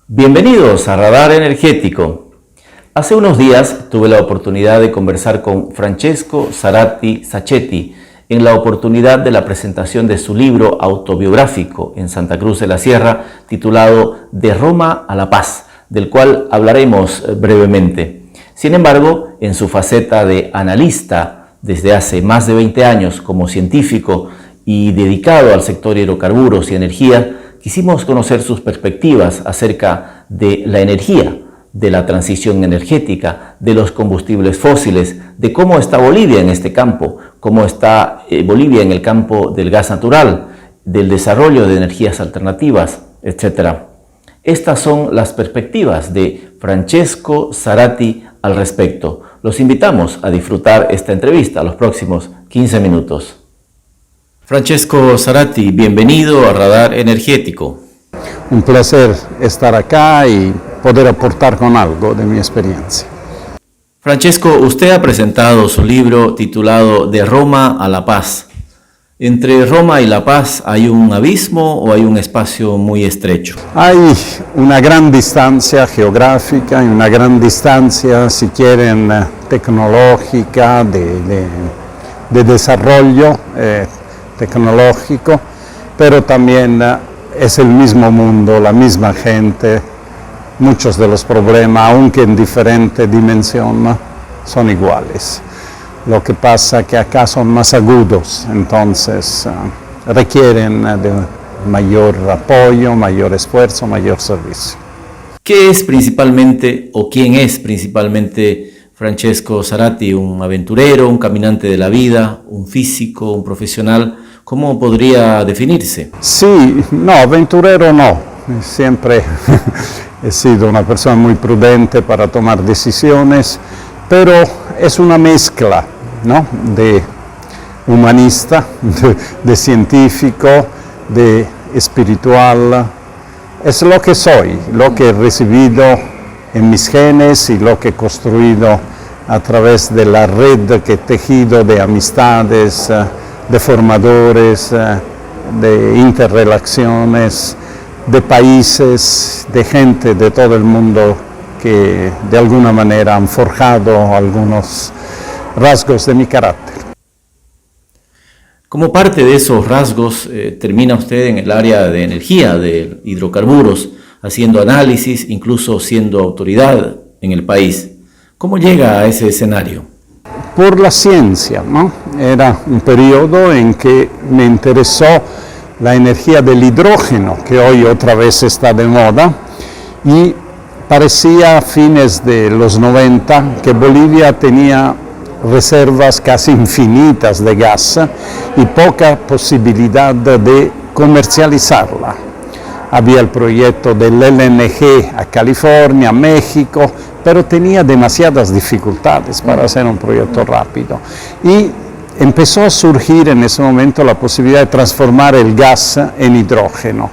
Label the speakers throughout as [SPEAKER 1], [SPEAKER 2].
[SPEAKER 1] Bienvenidos a Radar Energético. Hace unos días tuve la oportunidad de conversar con Francesco Zarati Sacchetti en la oportunidad de la presentación de su libro autobiográfico en Santa Cruz de la Sierra titulado De Roma a la Paz, del cual hablaremos brevemente. Sin embargo, en su faceta de analista desde hace más de 20 años como científico y dedicado al sector hidrocarburos y energía, quisimos conocer sus perspectivas acerca de la energía, de la transición energética, de los combustibles fósiles, de cómo está Bolivia en este campo, cómo está Bolivia en el campo del gas natural, del desarrollo de energías alternativas, etc. Estas son las perspectivas de Francesco Zarati al respecto. Los invitamos a disfrutar esta entrevista los próximos 15 minutos. Francesco Zarati, bienvenido a Radar Energético.
[SPEAKER 2] Un placer estar acá y poder aportar con algo de mi experiencia.
[SPEAKER 1] Francesco, usted ha presentado su libro titulado De Roma a la Paz. ¿Entre Roma y La Paz hay un abismo o hay un espacio muy estrecho?
[SPEAKER 2] Hay una gran distancia geográfica y una gran distancia, si quieren, tecnológica, de desarrollo tecnológico, pero también es el mismo mundo, la misma gente. Muchos de los problemas, aunque en diferente dimensión, son iguales. Lo que pasa que acá son más agudos, entonces requieren de mayor apoyo, mayor esfuerzo, mayor servicio.
[SPEAKER 1] ¿Qué es principalmente o quién es principalmente Francesco Zarati? ¿Un aventurero, un caminante de la vida, un físico, un profesional? ¿Cómo podría definirse?
[SPEAKER 2] Sí, no, aventurero no. Siempre he sido una persona muy prudente para tomar decisiones, pero es una mezcla, ¿no?, de humanista, de científico, de espiritual. Es lo que soy, lo que he recibido en mis genes y lo que he construido a través de la red que he tejido de amistades, de formadores, de interrelaciones, de países, de gente de todo el mundo que de alguna manera han forjado algunos rasgos de mi carácter.
[SPEAKER 1] Como parte de esos rasgos, termina usted en el área de energía, de hidrocarburos, haciendo análisis, incluso siendo autoridad en el país. ¿Cómo llega a ese escenario?
[SPEAKER 2] Por la ciencia, ¿no? Era un periodo en que me interesó la energía del hidrógeno, que hoy otra vez está de moda, y parecía a fines de los 90 que Bolivia tenía reservas casi infinitas de gas y poca posibilidad de comercializarla. Había el proyecto del LNG a California, México, pero tenía demasiadas dificultades para hacer un proyecto rápido. Y empezó a surgir en ese momento la posibilidad de transformar el gas en hidrógeno.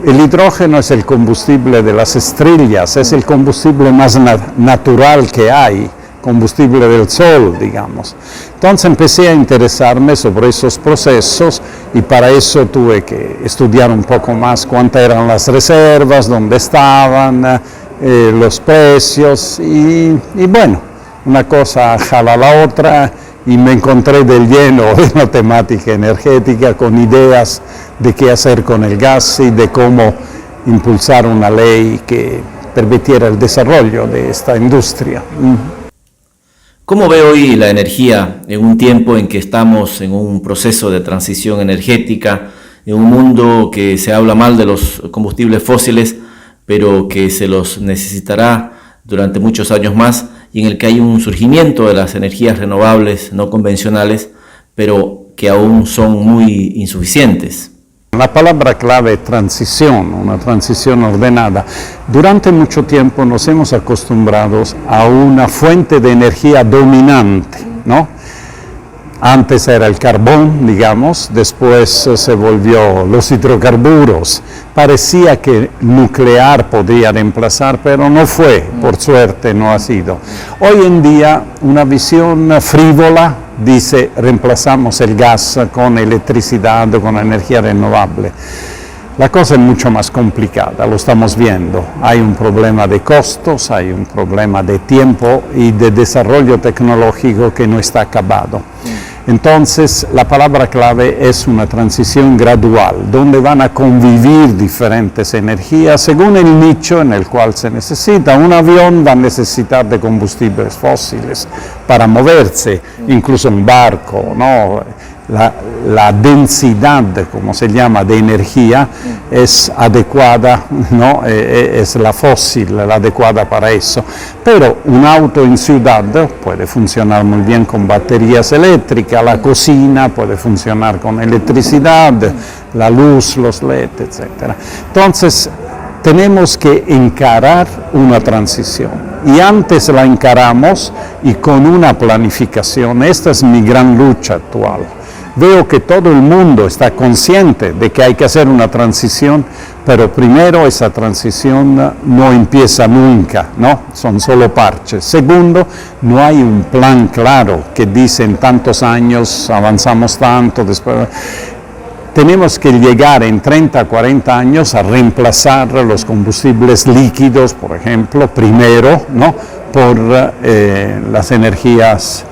[SPEAKER 2] El hidrógeno es el combustible de las estrellas, es el combustible más natural que hay, combustible del sol, digamos. Entonces empecé a interesarme sobre esos procesos y para eso tuve que estudiar un poco más cuántas eran las reservas, dónde estaban, los precios y bueno, una cosa jala a la otra y me encontré del lleno en la temática energética con ideas de qué hacer con el gas y de cómo impulsar una ley que permitiera el desarrollo de esta industria.
[SPEAKER 1] ¿Cómo ve hoy la energía en un tiempo en que estamos en un proceso de transición energética, en un mundo que se habla mal de los combustibles fósiles, pero que se los necesitará durante muchos años más, y en el que hay un surgimiento de las energías renovables no convencionales, pero que aún son muy insuficientes?
[SPEAKER 2] La palabra clave es transición, una transición ordenada. Durante mucho tiempo nos hemos acostumbrado a una fuente de energía dominante, ¿no?, Antes era el carbón, digamos, después se volvió los hidrocarburos. Parecía que nuclear podría reemplazar, pero no fue, por suerte no ha sido. Hoy en día una visión frívola dice reemplazamos el gas con electricidad o con energía renovable. La cosa es mucho más complicada, lo estamos viendo. Hay un problema de costos, hay un problema de tiempo y de desarrollo tecnológico que no está acabado. Entonces, la palabra clave es una transición gradual, donde van a convivir diferentes energías según el nicho en el cual se necesita. Un avión va a necesitar de combustibles fósiles para moverse, incluso un barco, ¿no? La densidad, como se llama, de energía es adecuada, ¿no? Es la fósil, la adecuada para eso. Pero un auto en ciudad puede funcionar muy bien con baterías eléctricas, la cocina puede funcionar con electricidad, la luz, los LED, etc. Entonces, tenemos que encarar una transición. Y antes la encaramos y con una planificación. Esta es mi gran lucha actual. Veo que todo el mundo está consciente de que hay que hacer una transición, pero primero esa transición no empieza nunca, ¿no? Son solo parches. Segundo, no hay un plan claro que dice en tantos años avanzamos tanto, después. Tenemos que llegar en 30, 40 años a reemplazar los combustibles líquidos, por ejemplo, primero, ¿no? Por las energías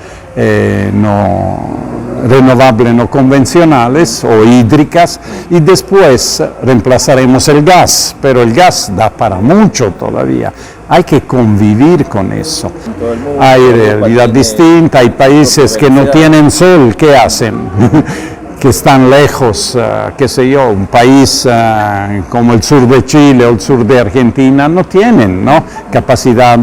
[SPEAKER 2] renovables no convencionales o hídricas, y después reemplazaremos el gas, pero el gas da para mucho todavía. Hay que convivir con eso. Hay realidad distinta, hay países que no tienen sol, ¿qué hacen? Que están lejos, qué sé yo, un país como el sur de Chile o el sur de Argentina no tienen, ¿no? Capacidad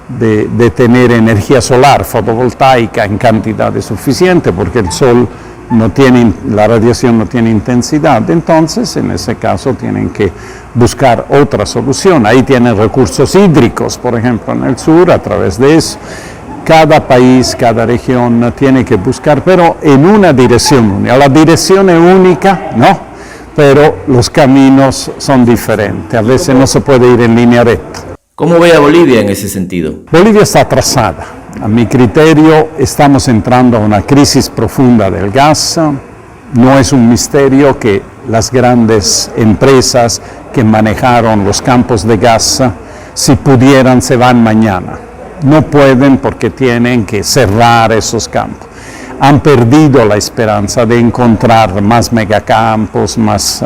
[SPEAKER 2] de tener energía solar fotovoltaica en cantidades suficientes porque el sol no tiene, la radiación no tiene intensidad. Entonces, en ese caso, tienen que buscar otra solución. Ahí tienen recursos hídricos, por ejemplo, en el sur, a través de eso. Cada país, cada región tiene que buscar, pero en una dirección única. La dirección es única, ¿no? Pero los caminos son diferentes. A veces no se puede ir en línea recta.
[SPEAKER 1] ¿Cómo ve a Bolivia en ese sentido?
[SPEAKER 2] Bolivia está atrasada. A mi criterio, estamos entrando a una crisis profunda del gas. No es un misterio que las grandes empresas que manejaron los campos de gas, si pudieran, se van mañana. No pueden porque tienen que cerrar esos campos. Han perdido la esperanza de encontrar más megacampos, más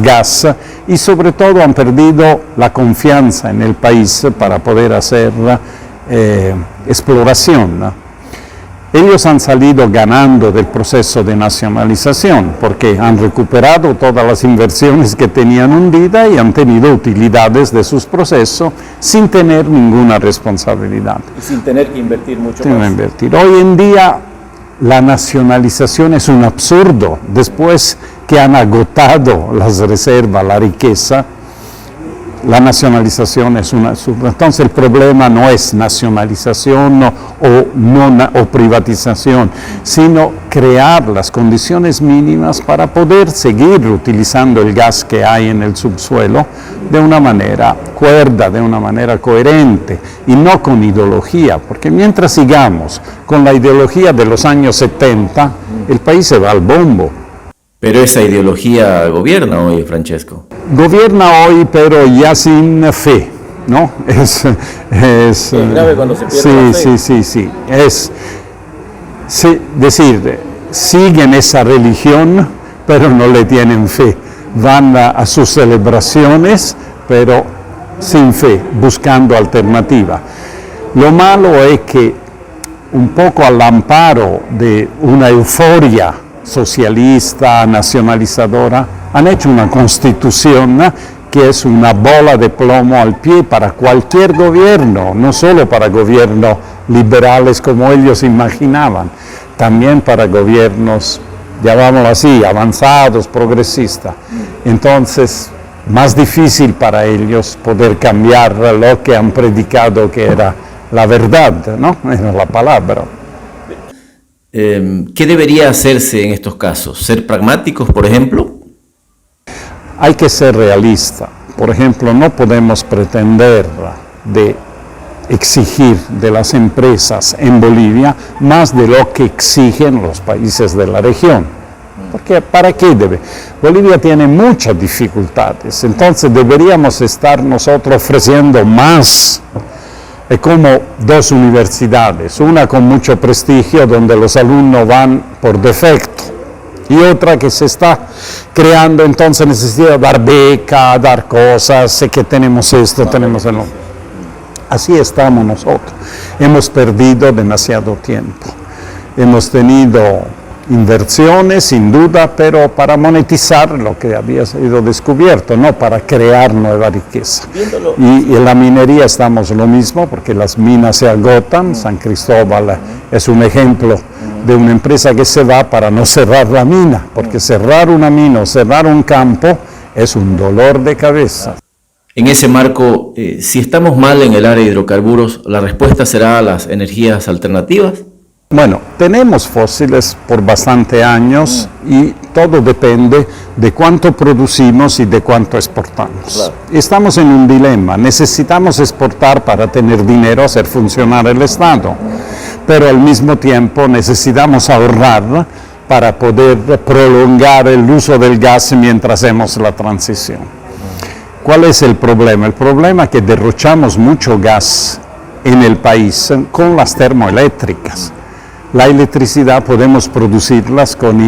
[SPEAKER 2] gas, y sobre todo han perdido la confianza en el país para poder hacer exploración. Ellos han salido ganando del proceso de nacionalización porque han recuperado todas las inversiones que tenían hundidas y han tenido utilidades de sus procesos sin tener ninguna responsabilidad.
[SPEAKER 1] Y sin tener que invertir mucho más.
[SPEAKER 2] Hoy en día la nacionalización es un absurdo. Después que han agotado las reservas, la riqueza, la nacionalización es una absurdo. Entonces el problema no es nacionalización o privatización, sino crear las condiciones mínimas para poder seguir utilizando el gas que hay en el subsuelo de una manera cuerda, de una manera coherente y no con ideología, porque mientras sigamos con la ideología de los años 70, el país se va al bombo.
[SPEAKER 1] Pero esa ideología gobierna hoy, Francesco.
[SPEAKER 2] Gobierna hoy, pero ya sin fe, ¿no? Es
[SPEAKER 1] grave cuando se pierde la fe.
[SPEAKER 2] Sí. Es decir, siguen esa religión, pero no le tienen fe. Van a sus celebraciones, pero sin fe, buscando alternativa. Lo malo es que, un poco al amparo de una euforia socialista, nacionalizadora, han hecho una constitución que es una bola de plomo al pie para cualquier gobierno, no solo para gobiernos liberales como ellos imaginaban, también para gobiernos, llamámoslo así, avanzados, progresistas. Entonces, más difícil para ellos poder cambiar lo que han predicado que era la verdad, ¿no? Era la palabra.
[SPEAKER 1] ¿Qué debería hacerse en estos casos? ¿Ser pragmáticos, por ejemplo?
[SPEAKER 2] Hay que ser realista. Por ejemplo, no podemos pretender de exigir de las empresas en Bolivia más de lo que exigen los países de la región. Porque ¿para qué debe? Bolivia tiene muchas dificultades, entonces deberíamos estar nosotros ofreciendo más. Es como dos universidades, una con mucho prestigio donde los alumnos van por defecto y otra que se está creando, entonces necesita dar beca, dar cosas, sé que tenemos esto, tenemos el otro. Así estamos nosotros. Hemos perdido demasiado tiempo. Hemos tenido inversiones, sin duda, pero para monetizar lo que había sido descubierto, no para crear nueva riqueza. Y en la minería estamos lo mismo, porque las minas se agotan. San Cristóbal es un ejemplo de una empresa que se va para no cerrar la mina, porque cerrar una mina o cerrar un campo es un dolor de cabeza.
[SPEAKER 1] En ese marco, si estamos mal en el área de hidrocarburos, ¿la respuesta será las energías alternativas?
[SPEAKER 2] Bueno, tenemos fósiles por bastante años y todo depende de cuánto producimos y de cuánto exportamos. Claro. Estamos en un dilema, necesitamos exportar para tener dinero, hacer funcionar el Estado, pero al mismo tiempo necesitamos ahorrar para poder prolongar el uso del gas mientras hacemos la transición. ¿Cuál es el problema? El problema es que derrochamos mucho gas en el país con las termoeléctricas. La electricidad podemos producirlas con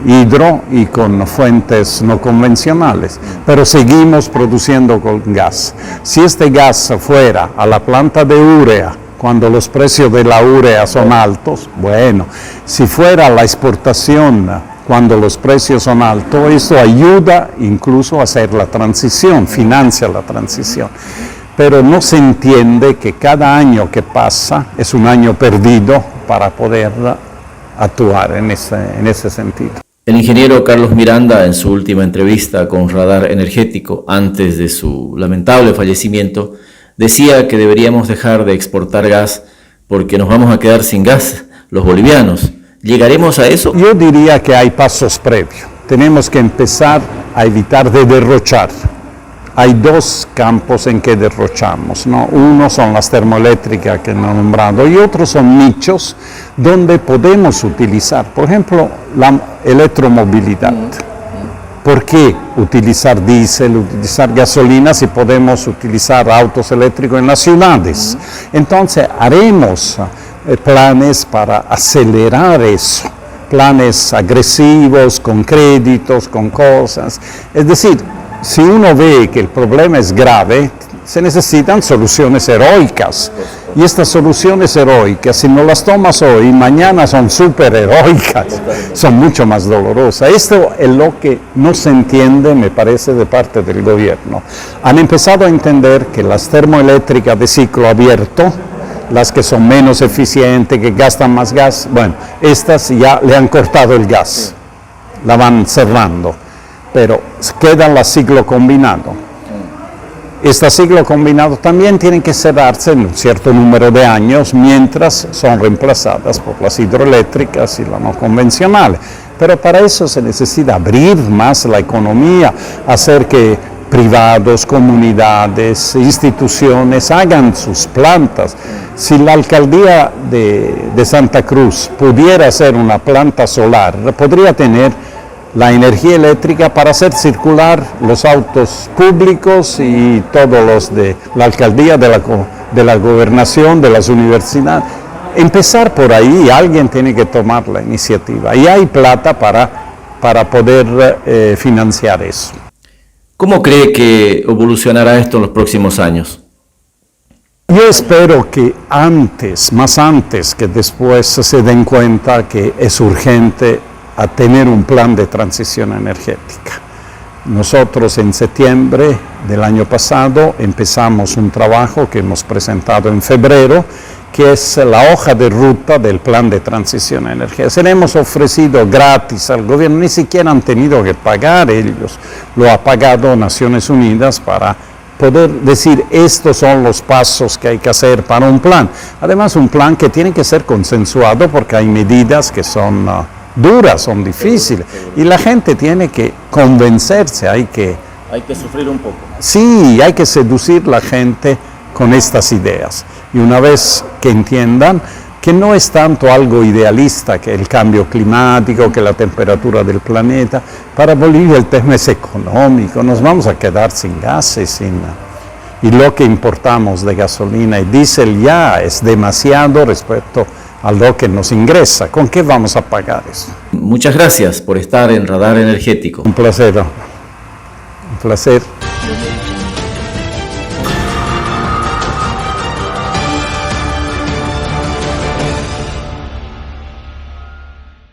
[SPEAKER 2] hidro y con fuentes no convencionales, pero seguimos produciendo con gas. Si este gas fuera a la planta de urea, cuando los precios de la urea son altos, bueno, si fuera a la exportación cuando los precios son altos, eso ayuda incluso a hacer la transición, financia la transición. Pero no se entiende que cada año que pasa es un año perdido para poder actuar en ese sentido.
[SPEAKER 1] El ingeniero Carlos Miranda, en su última entrevista con Radar Energético, antes de su lamentable fallecimiento, decía que deberíamos dejar de exportar gas porque nos vamos a quedar sin gas los bolivianos. ¿Llegaremos a eso?
[SPEAKER 2] Yo diría que hay pasos previos. Tenemos que empezar a evitar de derrochar. Hay dos campos en que derrochamos, ¿no? Uno son las termoeléctricas que he nombrado y otros son nichos donde podemos utilizar, por ejemplo, la electromovilidad. ¿Por qué utilizar diésel, utilizar gasolina si podemos utilizar autos eléctricos en las ciudades? Entonces haremos planes para acelerar eso, planes agresivos, con créditos, con cosas, es decir, si uno ve que el problema es grave, se necesitan soluciones heroicas. Y estas soluciones heroicas, si no las tomas hoy, mañana son súper heroicas, son mucho más dolorosas. Esto es lo que no se entiende, me parece, de parte del gobierno. Han empezado a entender que las termoeléctricas de ciclo abierto, las que son menos eficientes, que gastan más gas, bueno, estas ya le han cortado el gas, la van cerrando. Pero quedan las ciclo combinado. Estas ciclo combinado también tienen que cerrarse en un cierto número de años mientras son reemplazadas por las hidroeléctricas y las no convencionales. Pero para eso se necesita abrir más la economía, hacer que privados, comunidades, instituciones hagan sus plantas. Si la alcaldía de Santa Cruz pudiera hacer una planta solar, podría tener la energía eléctrica para hacer circular los autos públicos y todos los de la alcaldía, de la gobernación, de las universidades. Empezar por ahí, alguien tiene que tomar la iniciativa y hay plata para poder financiar eso.
[SPEAKER 1] ¿Cómo cree que evolucionará esto en los próximos años?
[SPEAKER 2] Yo espero que más antes que después se den cuenta que es urgente a tener un plan de transición energética. Nosotros en septiembre del año pasado empezamos un trabajo que hemos presentado en febrero, que es la hoja de ruta del plan de transición energética. Se le hemos ofrecido gratis al gobierno, ni siquiera han tenido que pagar ellos, lo ha pagado Naciones Unidas para poder decir estos son los pasos que hay que hacer para un plan. Además, un plan que tiene que ser consensuado porque hay medidas que son duras, son difíciles, y la gente tiene que convencerse, hay que
[SPEAKER 1] sufrir un poco.
[SPEAKER 2] Sí, hay que seducir a la gente con estas ideas. Y una vez que entiendan que no es tanto algo idealista, que el cambio climático, que la temperatura del planeta, para Bolivia el tema es económico, nos vamos a quedar sin gases, y lo que importamos de gasolina y diésel ya es demasiado respecto a lo que nos ingresa. ¿Con qué vamos a pagar eso?
[SPEAKER 1] Muchas gracias por estar en Radar Energético.
[SPEAKER 2] Un placer.